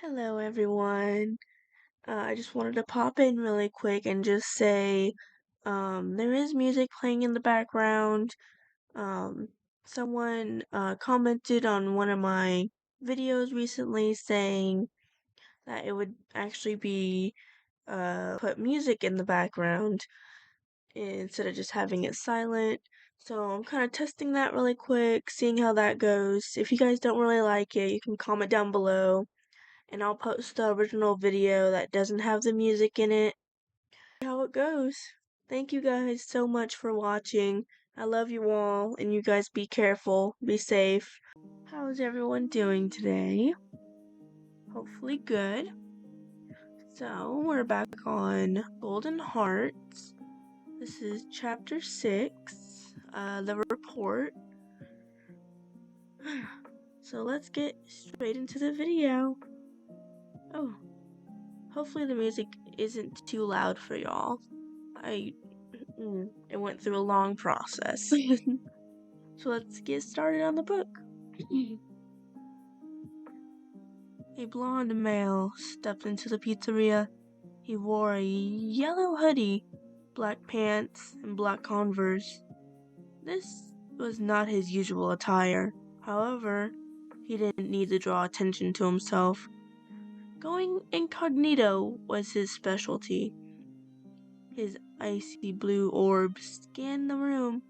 Hello, everyone. I just wanted to pop in really quick and just say, there is music playing in the background. Um, Someone commented on one of my videos recently saying that it would actually be put music in the background instead of just having it silent. So I'm kind of testing that really quick, seeing how that goes. If you guys don't really like it, you can comment down below and I'll post the original video that doesn't have the music in it. How it goes. Thank you guys so much for watching. I love you all, and you guys be careful, be safe. How is everyone doing today? Hopefully good. So, we're back on Golden Hearts. This is chapter 6, the report. So let's get straight into the video. Oh, hopefully the music isn't too loud for y'all. It went through a long process. So let's get started on the book. A blonde male stepped into the pizzeria. He wore a yellow hoodie, black pants, and black Converse. This was not his usual attire. However, he didn't need to draw attention to himself. Going incognito was his specialty. His icy blue orbs scanned the room.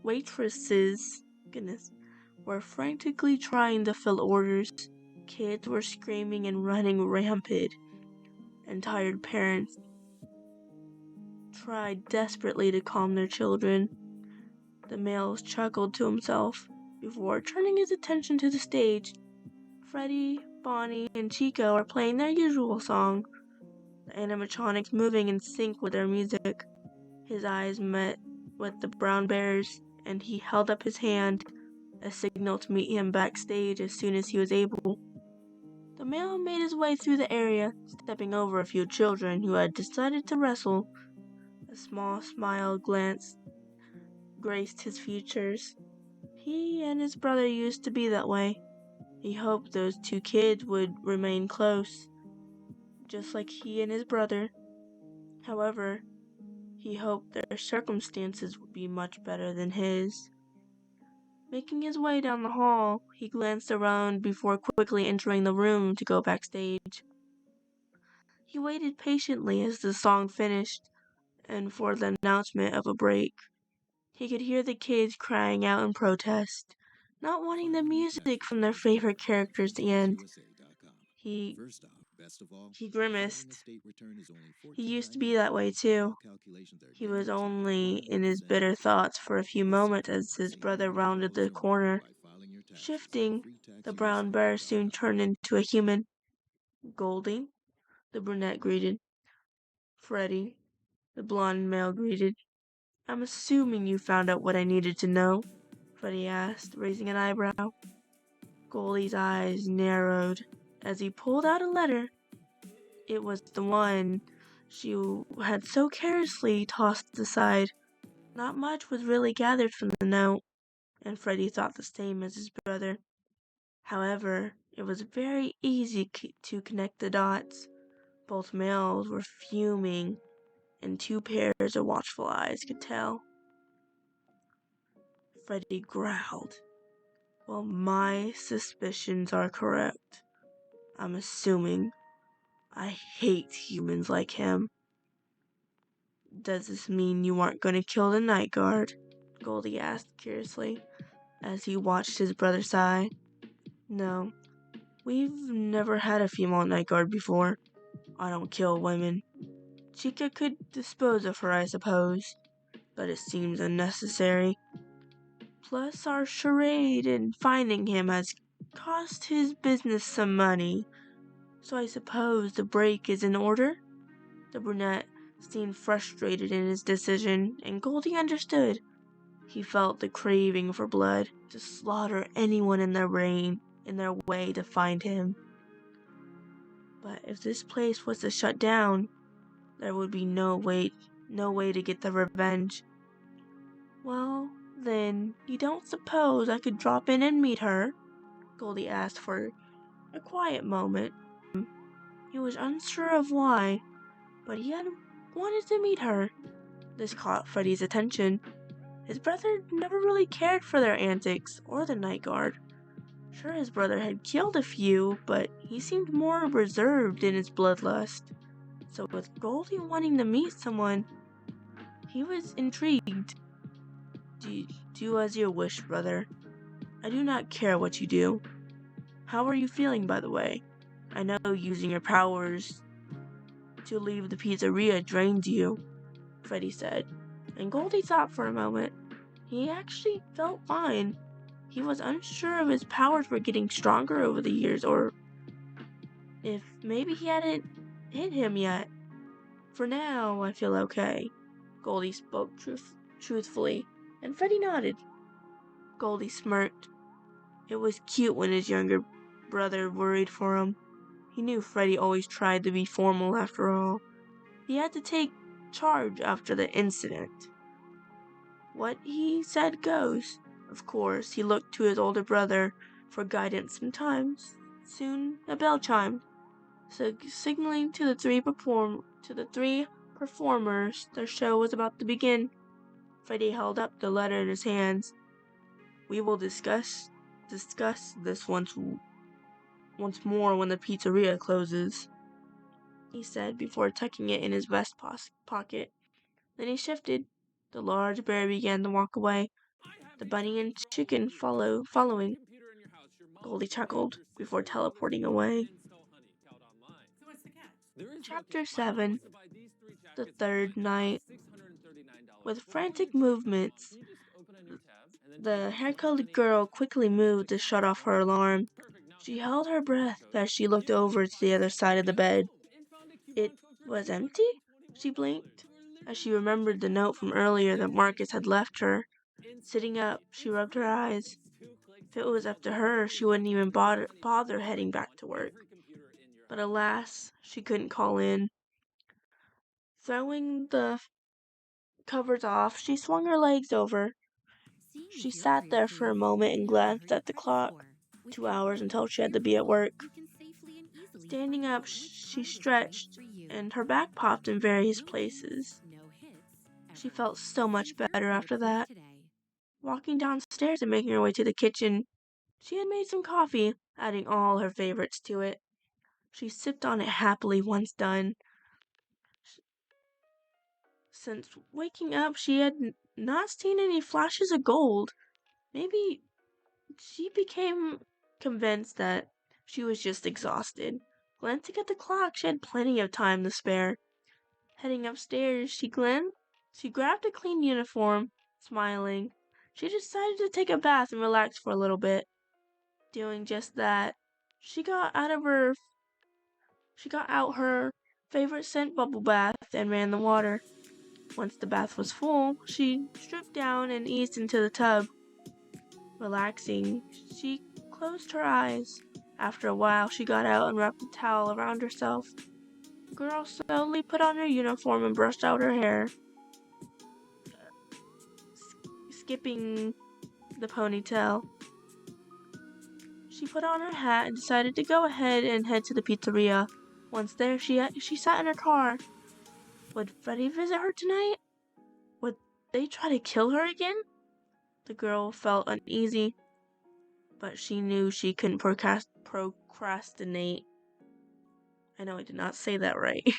Waitresses, goodness, were frantically trying to fill orders. Kids were screaming and running rampant, and tired parents tried desperately to calm their children. The male chuckled to himself before turning his attention to the stage. Freddy, Bonnie, and Chico are playing their usual song, the animatronics moving in sync with their music. His eyes met with the brown bear's, and he held up his hand, a signal to meet him backstage as soon as he was able. The male made his way through the area, stepping over a few children who had decided to wrestle. A small smile graced his features. He and his brother used to be that way. He hoped those two kids would remain close, just like he and his brother. However, he hoped their circumstances would be much better than his. Making his way down the hall, he glanced around before quickly entering the room to go backstage. He waited patiently as the song finished and for the announcement of a break. He could hear the kids crying out in protest, not wanting the music from their favorite characters to end. He he grimaced. He used to be that way too. He was only in his bitter thoughts for a few moments as his brother rounded the corner. Shifting, the brown bear soon turned into a human. Goldie, the brunette greeted. Freddy, the blonde male greeted. I'm assuming you found out what I needed to know, Freddy asked, raising an eyebrow. Goldie's eyes narrowed as he pulled out a letter. It was the one she had so carelessly tossed aside. Not much was really gathered from the note, and Freddy thought the same as his brother. However, it was very easy to connect the dots. Both males were fuming, and two pairs of watchful eyes could tell. Freddy growled. Well, my suspicions are correct. I'm assuming. I hate humans like him. Does this mean you aren't going to kill the night guard? Goldie asked curiously, as he watched his brother sigh. No, we've never had a female night guard before. I don't kill women. Chica could dispose of her, I suppose, but it seems unnecessary. Plus, our charade in finding him has cost his business some money, so I suppose the break is in order? The brunette seemed frustrated in his decision, and Goldie understood. He felt the craving for blood, to slaughter anyone in their way to find him. But if this place was to shut down, there would be no way to get the revenge. Well, then, you don't suppose I could drop in and meet her? Goldie asked for a quiet moment. He was unsure of why, but he had wanted to meet her. This caught Freddy's attention. His brother never really cared for their antics or the night guard. Sure, his brother had killed a few, but he seemed more reserved in his bloodlust. So with Goldie wanting to meet someone, he was intrigued. Do as you wish, brother. I do not care what you do. How are you feeling, by the way? I know using your powers to leave the pizzeria drains you, Freddy said. And Goldie thought for a moment. He actually felt fine. He was unsure if his powers were getting stronger over the years, or if maybe he hadn't hit him yet. For now, I feel okay. Goldie spoke truthfully, and Freddy nodded. Goldie smirked. It was cute when his younger brother worried for him. He knew Freddy always tried to be formal after all. He had to take charge after the incident. What he said goes. Of course, he looked to his older brother for guidance sometimes. Soon, a bell chimed, signaling to the three performers their show was about to begin. Freddy held up the letter in his hands. We will discuss this once more when the pizzeria closes, he said before tucking it in his vest pocket. Then he shifted. The large bear began to walk away, the bunny and chicken following. Goldie chuckled before teleporting away. Chapter 7. The third night. With frantic movements, the hair-colored girl quickly moved to shut off her alarm. She held her breath as she looked over to the other side of the bed. It was empty? She blinked, as she remembered the note from earlier that Marcus had left her. Sitting up, she rubbed her eyes. If it was up to her, she wouldn't even bother heading back to work. But alas, she couldn't call in. Throwing the covers off, she swung her legs over. She sat there for a moment and glanced at the clock. 2 hours until she had to be at work. Standing up, she stretched, and her back popped in various places. She felt so much better after that. Walking downstairs and making her way to the kitchen, she had made some coffee, adding all her favorites to it. She sipped on it happily once done. Since waking up, she had not seen any flashes of gold. Maybe she became convinced that she was just exhausted. Glancing at the clock, she had plenty of time to spare. Heading upstairs, she grabbed a clean uniform, smiling. She decided to take a bath and relax for a little bit. Doing just that, she got out her favorite scent bubble bath and ran the water. Once the bath was full, she stripped down and eased into the tub. Relaxing, she closed her eyes. After a while, she got out and wrapped a towel around herself. The girl slowly put on her uniform and brushed out her hair, skipping the ponytail. She put on her hat and decided to go ahead and head to the pizzeria. Once there, she sat in her car. Would Freddy visit her tonight? Would they try to kill her again? The girl felt uneasy, but she knew she couldn't procrastinate. I know I did not say that right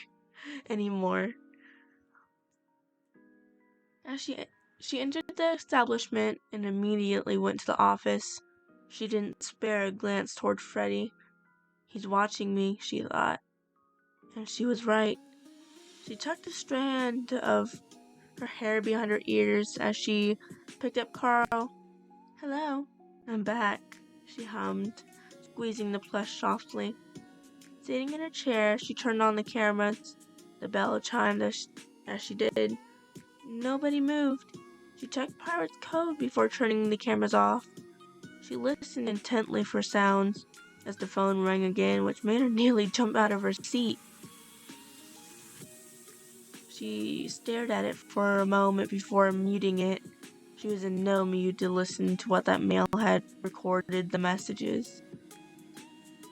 anymore. As she entered the establishment and immediately went to the office. She didn't spare a glance toward Freddy. He's watching me, she thought. And she was right. She tucked a strand of her hair behind her ears as she picked up Carl. Hello, I'm back, she hummed, squeezing the plush softly. Sitting in her chair, she turned on the cameras. The bell chimed as she did. Nobody moved. She checked Pirate's code before turning the cameras off. She listened intently for sounds as the phone rang again, which made her nearly jump out of her seat. She stared at it for a moment before muting it. She was in no mood to listen to what that male had recorded the messages.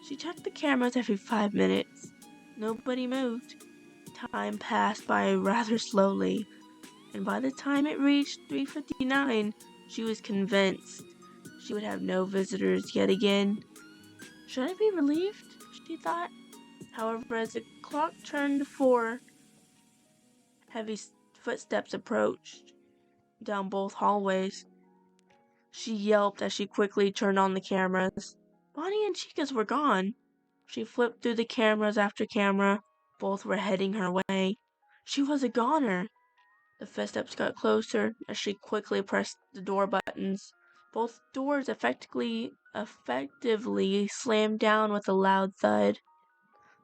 She checked the cameras every 5 minutes. Nobody moved. Time passed by rather slowly, and by the time it reached 3:59, she was convinced she would have no visitors yet again. Should I be relieved? She thought. However, as the clock turned to 4, heavy footsteps approached down both hallways. She yelped as she quickly turned on the cameras. Bonnie and Chica's were gone. She flipped through the cameras after camera. Both were heading her way. She was a goner. The footsteps got closer as she quickly pressed the door buttons. Both doors effectively slammed down with a loud thud.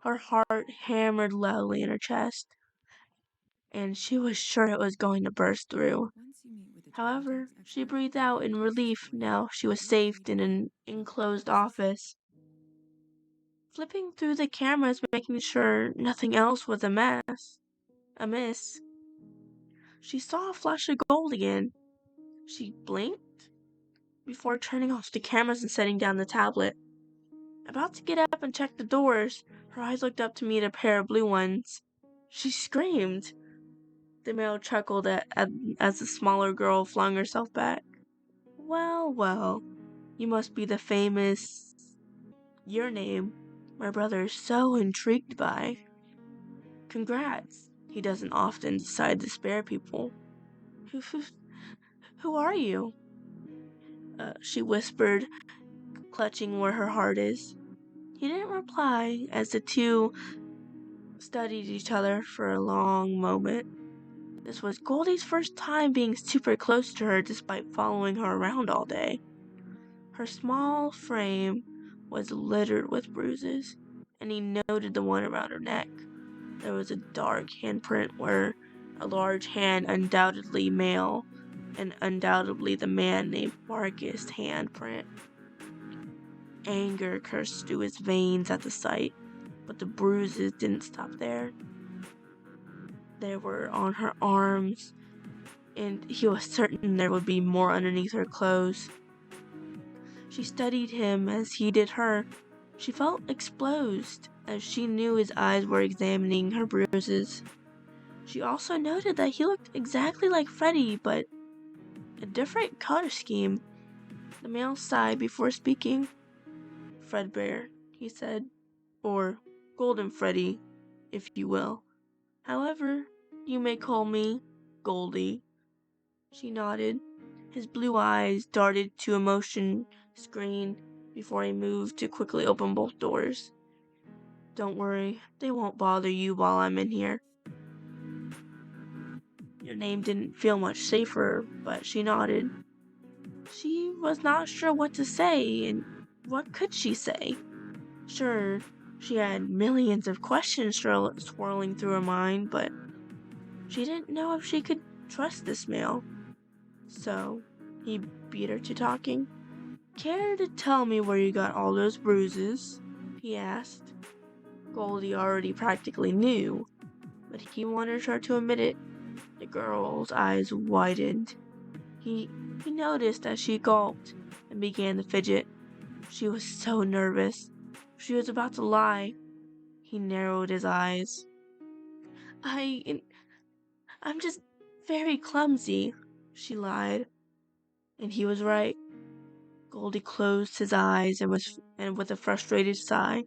Her heart hammered loudly in her chest, and she was sure it was going to burst through. However, she breathed out in relief now she was safe in an enclosed office. Flipping through the cameras, making sure nothing else was amiss, she saw a flash of gold again. She blinked before turning off the cameras and setting down the tablet. About to get up and check the doors, her eyes looked up to meet a pair of blue ones. She screamed. The male chuckled as the smaller girl flung herself back. Well, well, you must be the famous... Your name, my brother is so intrigued by. Congrats. He doesn't often decide to spare people. Who are you? She whispered, clutching where her heart is. He didn't reply as the two studied each other for a long moment. This was Goldie's first time being super close to her despite following her around all day. Her small frame was littered with bruises, and he noted the one around her neck. There was a dark handprint where a large hand, undoubtedly male, and undoubtedly the man named Marcus' handprint. Anger coursed through his veins at the sight, but the bruises didn't stop there. They were on her arms, and he was certain there would be more underneath her clothes. She studied him as he did her. She felt exposed, as she knew his eyes were examining her bruises. She also noted that he looked exactly like Freddy, but a different color scheme. The male sighed before speaking. Fredbear, he said, or Golden Freddy, if you will. However, you may call me Goldie. She nodded. His blue eyes darted to a motion screen before he moved to quickly open both doors. Don't worry, they won't bother you while I'm in here. Your name didn't feel much safer, but she nodded. She was not sure what to say, and what could she say? Sure, she had millions of questions swirling through her mind, but she didn't know if she could trust this male. So, he beat her to talking. Care to tell me where you got all those bruises? He asked. Goldie already practically knew, but he wanted her to admit it. The girl's eyes widened. He noticed as she gulped and began to fidget. She was so nervous. She was about to lie. He narrowed his eyes. I'm just very clumsy, she lied. And he was right. Goldie closed his eyes and with a frustrated sigh,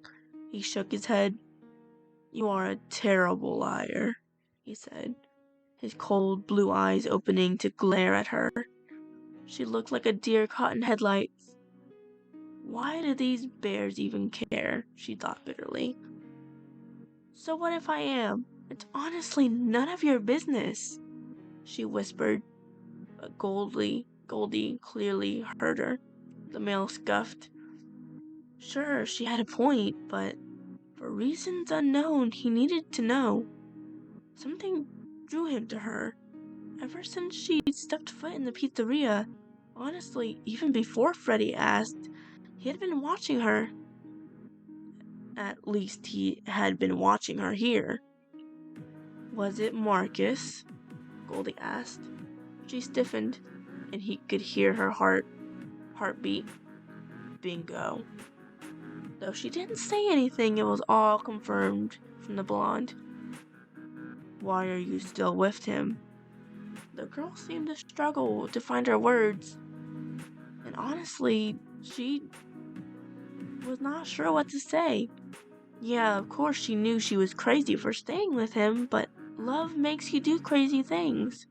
he shook his head. You are a terrible liar, he said, his cold blue eyes opening to glare at her. She looked like a deer caught in headlights. Why do these bears even care? She thought bitterly. So what if I am? It's honestly none of your business, she whispered. But Goldie clearly heard her. The male scuffed. Sure, she had a point, but for reasons unknown, he needed to know. Something drew him to her. Ever since she stepped foot in the pizzeria, honestly, even before Freddy asked, he had been watching her. At least he had been watching her here. Was it Marcus? Goldie asked. She stiffened, and he could hear her heartbeat. Bingo. Though she didn't say anything, it was all confirmed from the blonde. "Why are you still with him?" The girl seemed to struggle to find her words. And honestly, she was not sure what to say. Yeah, of course she knew she was crazy for staying with him, but love makes you do crazy things.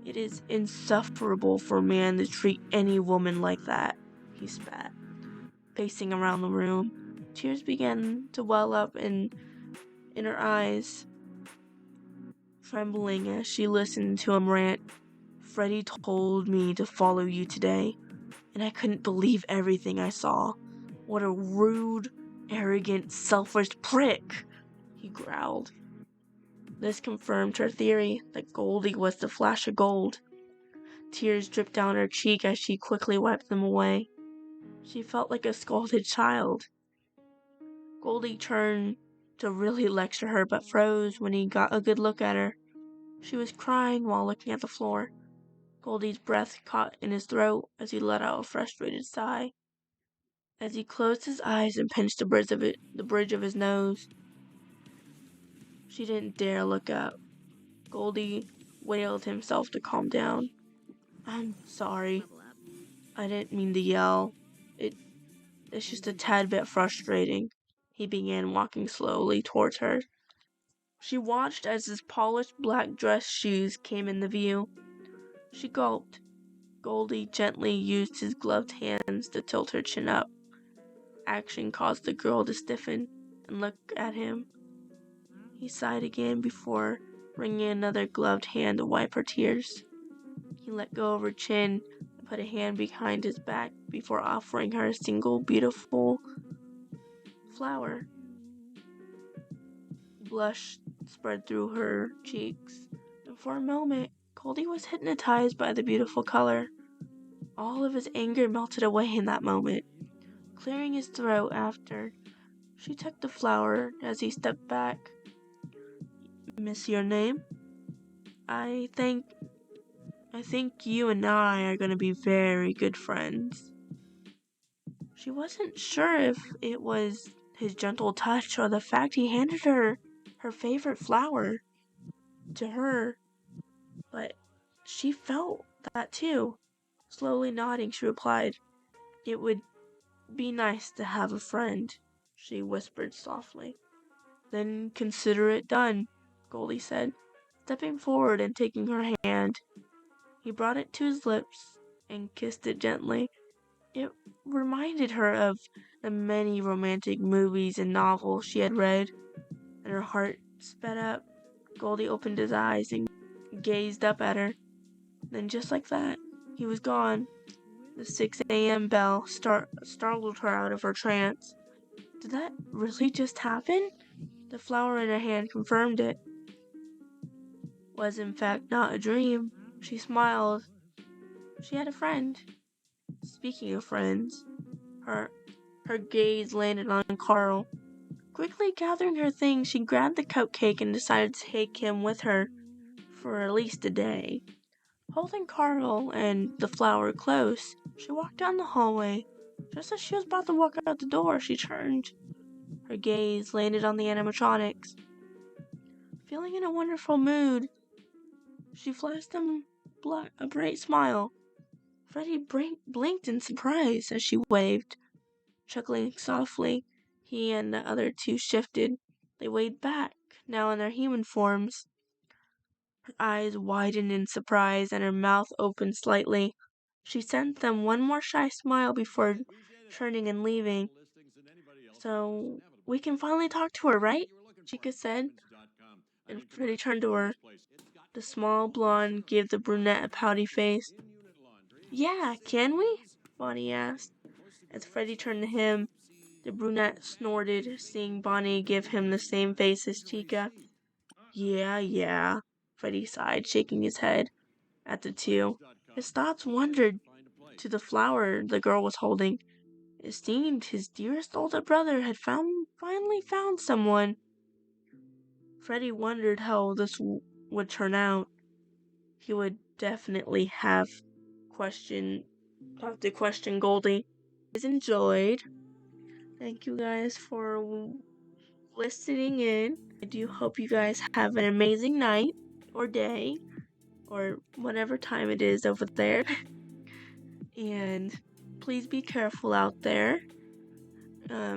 "It is insufferable for a man to treat any woman like that," he spat, pacing around the room. Tears began to well up in her eyes, trembling as she listened to him rant. "Freddy told me to follow you today, and I couldn't believe everything I saw. What a rude, arrogant, selfish prick," he growled. This confirmed her theory that Goldie was the flash of gold. Tears dripped down her cheek as she quickly wiped them away. She felt like a scalded child. Goldie turned to really lecture her, but froze when he got a good look at her. She was crying while looking at the floor. Goldie's breath caught in his throat as he let out a frustrated sigh. As he closed his eyes and pinched the bridge of his nose, she didn't dare look up. Goldie wailed himself to calm down. "I'm sorry. I didn't mean to yell. It's just a tad bit frustrating." He began walking slowly towards her. She watched as his polished black dress shoes came into view. She gulped. Goldie gently used his gloved hands to tilt her chin up. Action caused the girl to stiffen and look at him. He sighed again before bringing another gloved hand to wipe her tears. He let go of her chin and put a hand behind his back before offering her a single beautiful flower. Blush spread through her cheeks, and for a moment, Goldie was hypnotized by the beautiful color. All of his anger melted away in that moment. Clearing his throat after, she took the flower as he stepped back. "Miss your name? I think you and I are going to be very good friends." She wasn't sure if it was his gentle touch or the fact he handed her favorite flower to her, but she felt that too. Slowly nodding, she replied, "It would be nice to have a friend," she whispered softly. "Then consider it done," Goldie said, stepping forward and taking her hand. He brought it to his lips and kissed it gently. It reminded her of the many romantic movies and novels she had read, and her heart sped up. Goldie opened his eyes and gazed up at her. Then just like that, he was gone. The 6 a.m. bell startled her out of her trance. Did that really just happen? The flower in her hand confirmed it. Was in fact not a dream. She smiled. She had a friend. Speaking of friends, her gaze landed on Carl. Quickly gathering her things, she grabbed the cupcake and decided to take him with her for at least a day. Holding Carl and the flower close, she walked down the hallway. Just as she was about to walk out the door, she turned. Her gaze landed on the animatronics. Feeling in a wonderful mood, she flashed them a bright smile. Freddy blinked in surprise as she waved. Chuckling softly, he and the other two shifted. They waved back, now in their human forms. Her eyes widened in surprise and her mouth opened slightly. She sent them one more shy smile before turning and leaving. "So, we can finally talk to her, right?" Chica said, and Freddy turned to her. The small blonde gave the brunette a pouty face. "Yeah, can we?" Bonnie asked. As Freddy turned to him, the brunette snorted, seeing Bonnie give him the same face as Chica. Yeah, Freddy sighed, shaking his head at the two. His thoughts wandered to the flower the girl was holding. It seemed his dearest older brother had finally found someone. Freddy wondered how this would turn out. He would definitely have to question Goldie. Enjoyed Thank you guys for listening in. I do hope you guys have an amazing night or day or whatever time it is over there. And please be careful out there.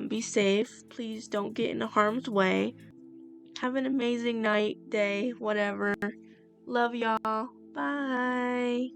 Be safe. Please don't get in harm's way. Have an amazing night, day, whatever. Love y'all. Bye.